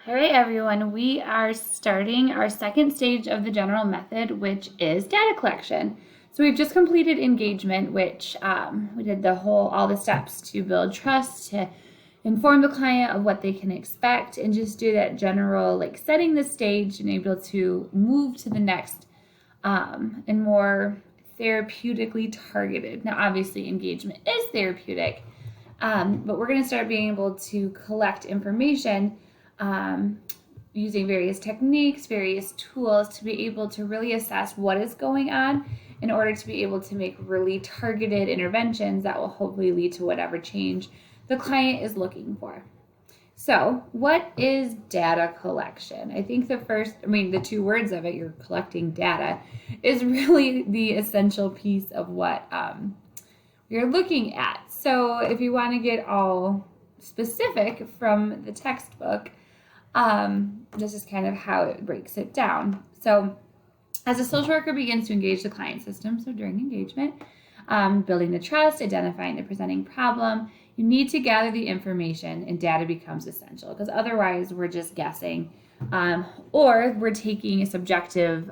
All right, everyone, we are starting our second stage of the general method, which is data collection. So we've just completed engagement, which we did all the steps to build trust, to inform the client of what they can expect, and just do that general, like setting the stage and able to move to the next and more therapeutically targeted. Now, obviously, engagement is therapeutic, but we're going to start being able to collect information using various techniques, various tools to be able to really assess what is going on in order to be able to make really targeted interventions that will hopefully lead to whatever change the client is looking for. So, what is data collection? I think the two words of it, you're collecting data, is really the essential piece of what you're looking at. So, if you want to get all specific from the textbook, this is kind of how it breaks it down. So, as a social worker begins to engage the client system, so during engagement, building the trust, identifying the presenting problem, you need to gather the information, and data becomes essential because otherwise we're just guessing, or we're taking a subjective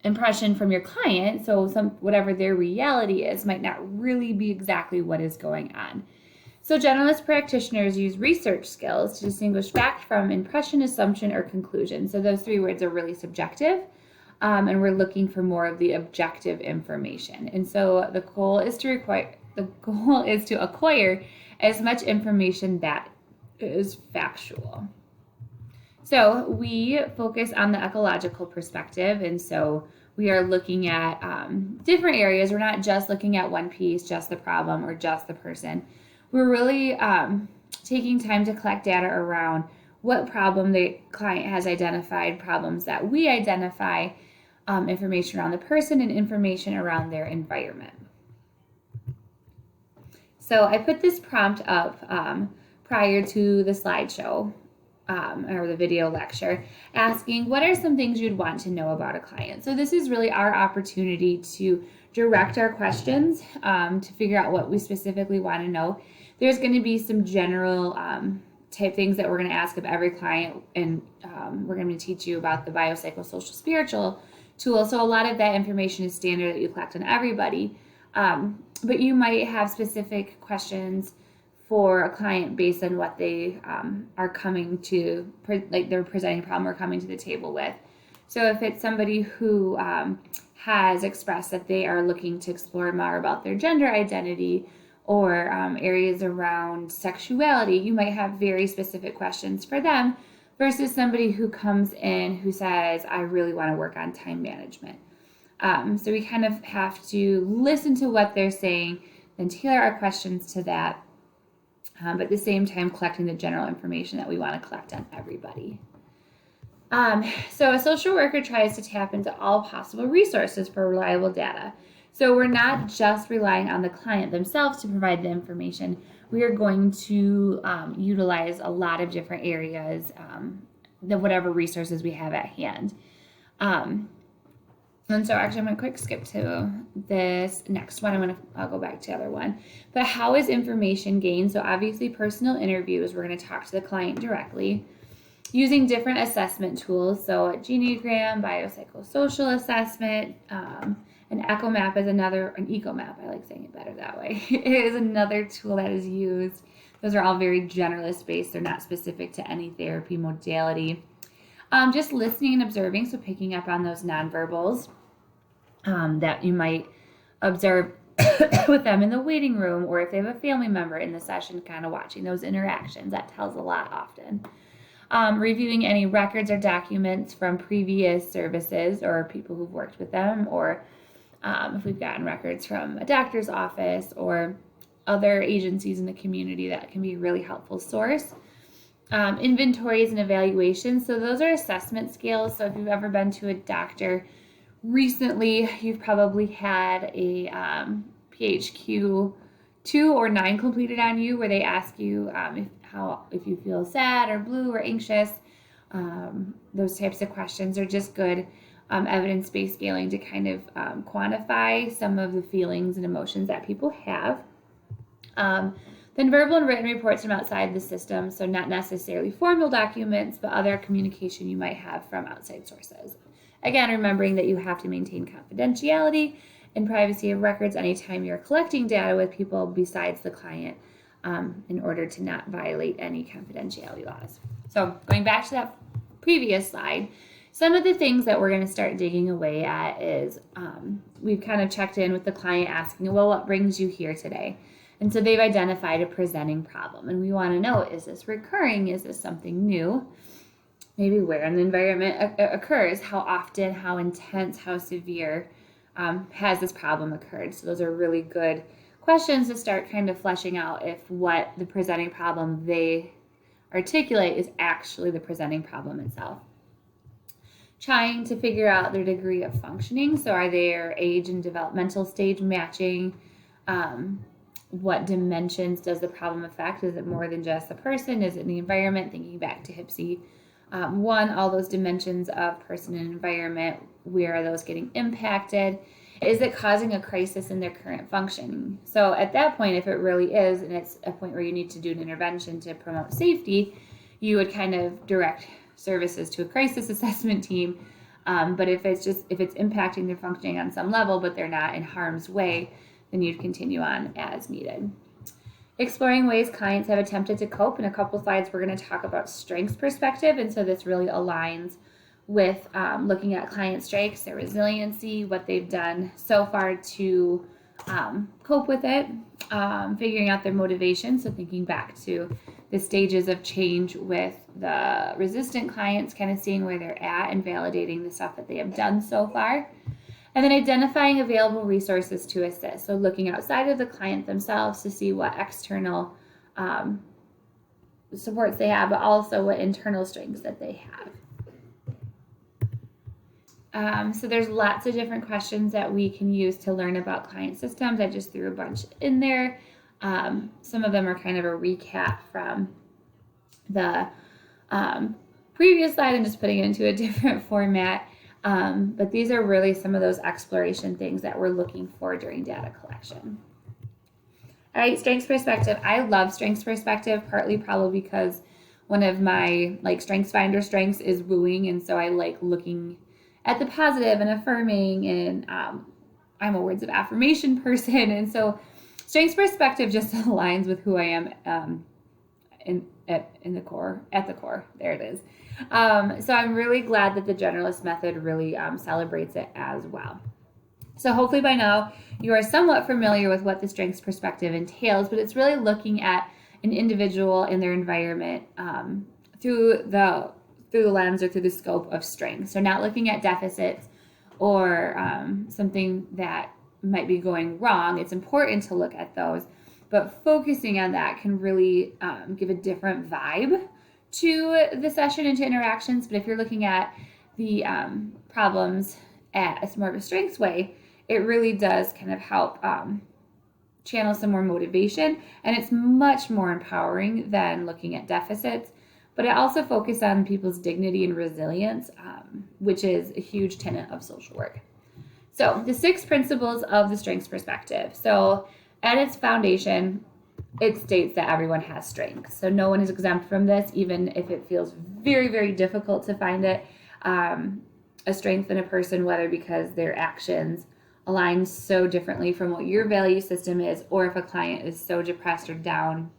impression from your client. So whatever their reality is might not really be exactly what is going on. So generalist practitioners use research skills to distinguish fact from impression, assumption, or conclusion. So those three words are really subjective, and we're looking for more of the objective information. And so the goal is to acquire as much information that is factual. So we focus on the ecological perspective, and so we are looking at different areas. We're not just looking at one piece, just the problem or just the person. We're really taking time to collect data around what problem the client has identified, problems that we identify, information around the person, and information around their environment. So I put this prompt up prior to the slideshow or the video lecture, asking what are some things you'd want to know about a client. So this is really our opportunity to direct our questions to figure out what we specifically want to know. There's going to be some general type things that we're going to ask of every client, and we're going to teach you about the biopsychosocial spiritual tool. So a lot of that information is standard that you collect on everybody, but you might have specific questions for a client based on what they are coming to, like they're presenting a problem or coming to the table with. So if it's somebody who has expressed that they are looking to explore more about their gender identity or areas around sexuality, you might have very specific questions for them versus somebody who comes in who says, I really want to work on time management. So we kind of have to listen to what they're saying, then tailor our questions to that, but at the same time collecting the general information that we want to collect on everybody. So a social worker tries to tap into all possible resources for reliable data. So we're not just relying on the client themselves to provide the information. We are going to utilize a lot of different areas, whatever resources we have at hand. And so actually I'm going to quick skip to this next one. I'll go back to the other one. But how is information gained? So obviously personal interviews, we're going to talk to the client directly. Using different assessment tools, so Geneagram, biopsychosocial assessment, an ECHOMAP is an ECOMAP, I like saying it better that way. It is another tool that is used. Those are all very generalist based. They're not specific to any therapy modality. Just listening and observing, so picking up on those nonverbals that you might observe with them in the waiting room, or if they have a family member in the session, kind of watching those interactions. That tells a lot often. Reviewing any records or documents from previous services or people who've worked with them, or if we've gotten records from a doctor's office or other agencies in the community, that can be a really helpful source. Inventories and evaluations. So those are assessment scales. So if you've ever been to a doctor recently, you've probably had a PHQ 2 or 9 completed on you, where they ask you if you feel sad or blue or anxious. Those types of questions are just good evidence-based scaling to kind of quantify some of the feelings and emotions that people have. Then verbal and written reports from outside the system, so not necessarily formal documents, but other communication you might have from outside sources. Again, remembering that you have to maintain confidentiality and privacy of records anytime you're collecting data with people besides the client, in order to not violate any confidentiality laws. So going back to that previous slide, some of the things that we're going to start digging away at is we've kind of checked in with the client asking, well, what brings you here today? And so they've identified a presenting problem. And we want to know, is this recurring? Is this something new? Maybe where in the environment occurs, how often, how intense, how severe has this problem occurred? So those are really good questions to start kind of fleshing out if what the presenting problem they articulate is actually the presenting problem itself. Trying to figure out their degree of functioning. So are their age and developmental stage matching? What dimensions does the problem affect? Is it more than just the person? Is it the environment? Thinking back to HPSI 1, all those dimensions of person and environment, where are those getting impacted? Is it causing a crisis in their current functioning? So at that point, if it really is, and it's a point where you need to do an intervention to promote safety, you would kind of direct services to a crisis assessment team. But if it's impacting their functioning on some level, but they're not in harm's way, then you'd continue on as needed. Exploring ways clients have attempted to cope. In a couple slides, we're going to talk about strengths perspective. And so this really aligns with looking at client strengths, their resiliency, what they've done so far to cope with it, figuring out their motivation. So thinking back to the stages of change with the resistant clients, kind of seeing where they're at and validating the stuff that they have done so far. And then identifying available resources to assist. So looking outside of the client themselves to see what external supports they have, but also what internal strengths that they have. So there's lots of different questions that we can use to learn about client systems. I just threw a bunch in there. Some of them are kind of a recap from the previous slide and just putting it into a different format. But these are really some of those exploration things that we're looking for during data collection. All right, strengths perspective. I love strengths perspective, partly probably because one of my strengths finder strengths is wooing, and so I like looking at the positive and affirming, and I'm a words of affirmation person, and so strengths perspective just aligns with who I am in the core, at the core. There it is. So I'm really glad that the generalist method really celebrates it as well. So hopefully by now you are somewhat familiar with what the strengths perspective entails, but it's really looking at an individual and their environment through the lens or through the scope of strengths. So not looking at deficits or something that might be going wrong. It's important to look at those, but focusing on that can really give a different vibe to the session and to interactions. But if you're looking at the problems as more of a strengths way, it really does kind of help channel some more motivation, and it's much more empowering than looking at deficits. But it also focuses on people's dignity and resilience, which is a huge tenet of social work. So the 6 principles of the strengths perspective. So at its foundation, it states that everyone has strengths. So no one is exempt from this, even if it feels very, very difficult to find it. A strength in a person, whether because their actions align so differently from what your value system is, or if a client is so depressed or down,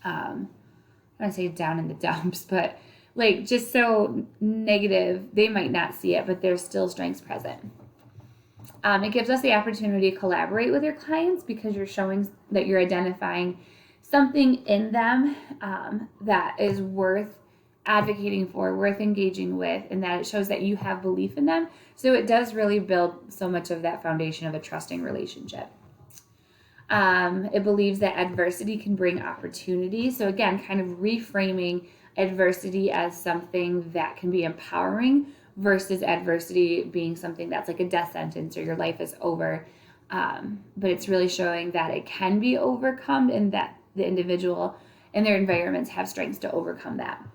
I don't say down in the dumps, but just so negative, they might not see it, but there's still strengths present. It gives us the opportunity to collaborate with your clients because you're showing that you're identifying something in them that is worth advocating for, worth engaging with, and that it shows that you have belief in them. So it does really build so much of that foundation of a trusting relationship. It believes that adversity can bring opportunity. So again, kind of reframing adversity as something that can be empowering versus adversity being something that's like a death sentence or your life is over. But it's really showing that it can be overcome and that the individual and their environments have strengths to overcome that.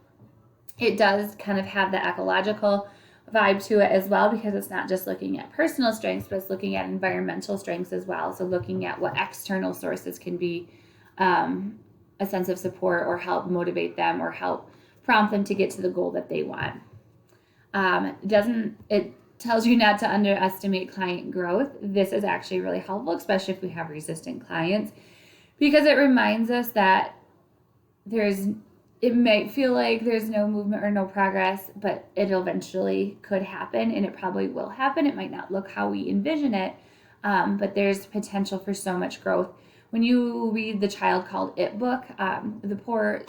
It does kind of have the ecological vibe to it as well, because it's not just looking at personal strengths, but it's looking at environmental strengths as well. So looking at what external sources can be a sense of support or help motivate them or help prompt them to get to the goal that they want. It tells you not to underestimate client growth. This is actually really helpful, especially if we have resistant clients, because it reminds us that it might feel like there's no movement or no progress, but it eventually could happen, and it probably will happen. It might not look how we envision it, but there's potential for so much growth. When you read The Child Called It book, the poor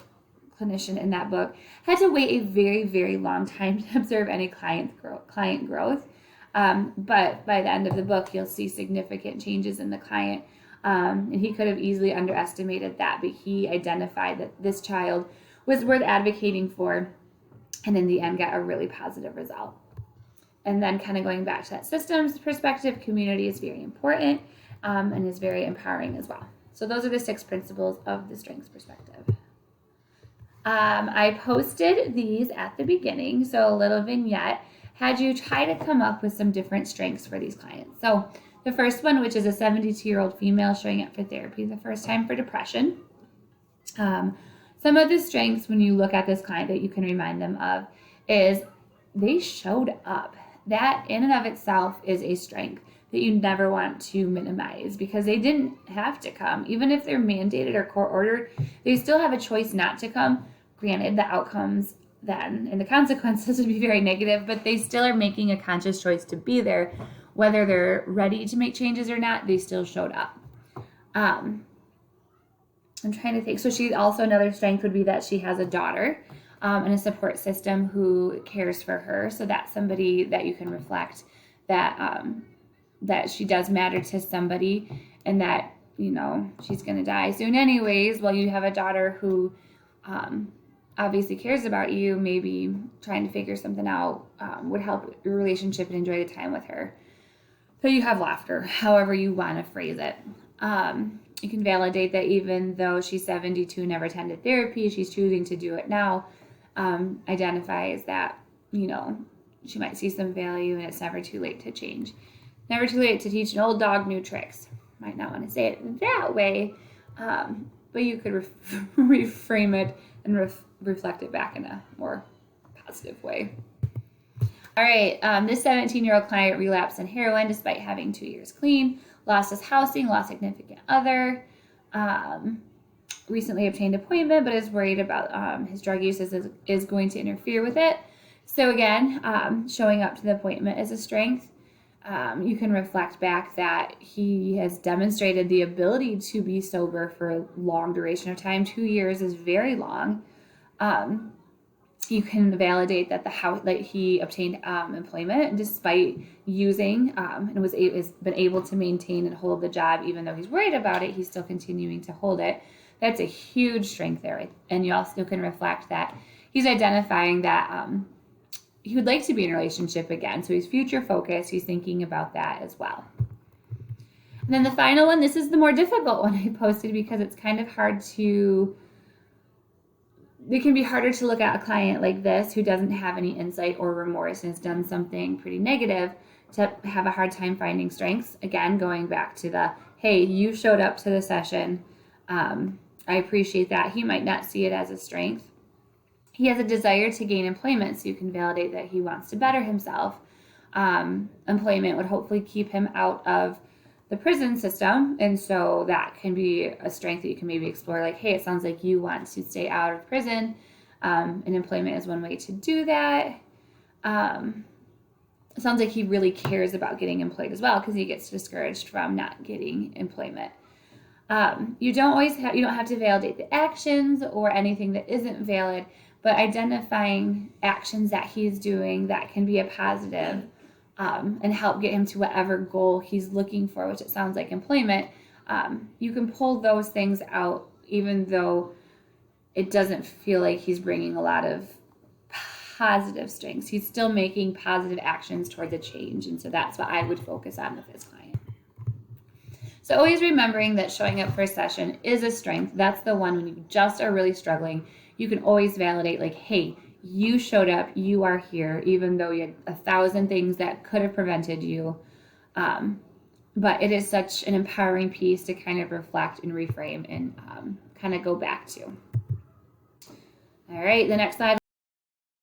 clinician in that book had to wait a very, very long time to observe any client growth. But by the end of the book, you'll see significant changes in the client. And he could have easily underestimated that, but he identified that this child was worth advocating for, and in the end got a really positive result. And then kind of going back to that systems perspective, community is very important, and is very empowering as well. So those are the 6 principles of the strengths perspective. I posted these at the beginning, so a little vignette had you try to come up with some different strengths for these clients. So the first one, which is a 72-year-old female showing up for therapy the first time for depression. Some of the strengths when you look at this client that you can remind them of is they showed up. That in and of itself is a strength that you never want to minimize, because they didn't have to come. Even if they're mandated or court ordered, they still have a choice not to come. Granted, the outcomes then and the consequences would be very negative, but they still are making a conscious choice to be there. Whether they're ready to make changes or not, they still showed up. I'm trying to think. So she also, another strength would be that she has a daughter and a support system who cares for her. So that's somebody that you can reflect that that she does matter to somebody, and that, you know, she's going to die soon anyways. Well, you have a daughter who obviously cares about you. Maybe trying to figure something out would help your relationship and enjoy the time with her. So you have laughter, however you want to phrase it. You can validate that even though she's 72, never attended therapy, she's choosing to do it now. Identifies that, you know, she might see some value, and it's never too late to change. Never too late to teach an old dog new tricks. Might not want to say it that way, but you could reframe it and reflect it back in a more positive way. All right, this 17-year-old client relapsed in heroin despite having 2 years clean, lost his housing, lost significant other, recently obtained appointment, but is worried about his drug use is going to interfere with it. So again, showing up to the appointment is a strength. You can reflect back that he has demonstrated the ability to be sober for a long duration of time. 2 years is very long. You can validate that he obtained employment despite using and has been able to maintain and hold the job. Even though he's worried about it, he's still continuing to hold it. That's a huge strength there. Right? And you also can reflect that he's identifying that he would like to be in a relationship again. So he's future focused. He's thinking about that as well. And then the final one, this is the more difficult one I posted, because it's kind of hard to... It can be harder to look at a client like this who doesn't have any insight or remorse and has done something pretty negative to have a hard time finding strengths. Again, going back to the, hey, you showed up to the session. I appreciate that. He might not see it as a strength. He has a desire to gain employment, so you can validate that he wants to better himself. Employment would hopefully keep him out of the prison system, and so that can be a strength that you can maybe explore, like, hey, it sounds like you want to stay out of prison, and employment is one way to do that. It sounds like he really cares about getting employed as well, because he gets discouraged from not getting employment. You don't have to validate the actions or anything that isn't valid, but identifying actions that he's doing that can be a positive and help get him to whatever goal he's looking for, which it sounds like employment. You can pull those things out, even though it doesn't feel like he's bringing a lot of positive strengths. He's still making positive actions toward the change, and so that's what I would focus on with this client. So always remembering that showing up for a session is a strength. That's the one when you just are really struggling. You can always validate, like, hey, you showed up, you are here, even though you had 1,000 things that could have prevented you. But it is such an empowering piece to kind of reflect and reframe and kind of go back to. All right, the next slide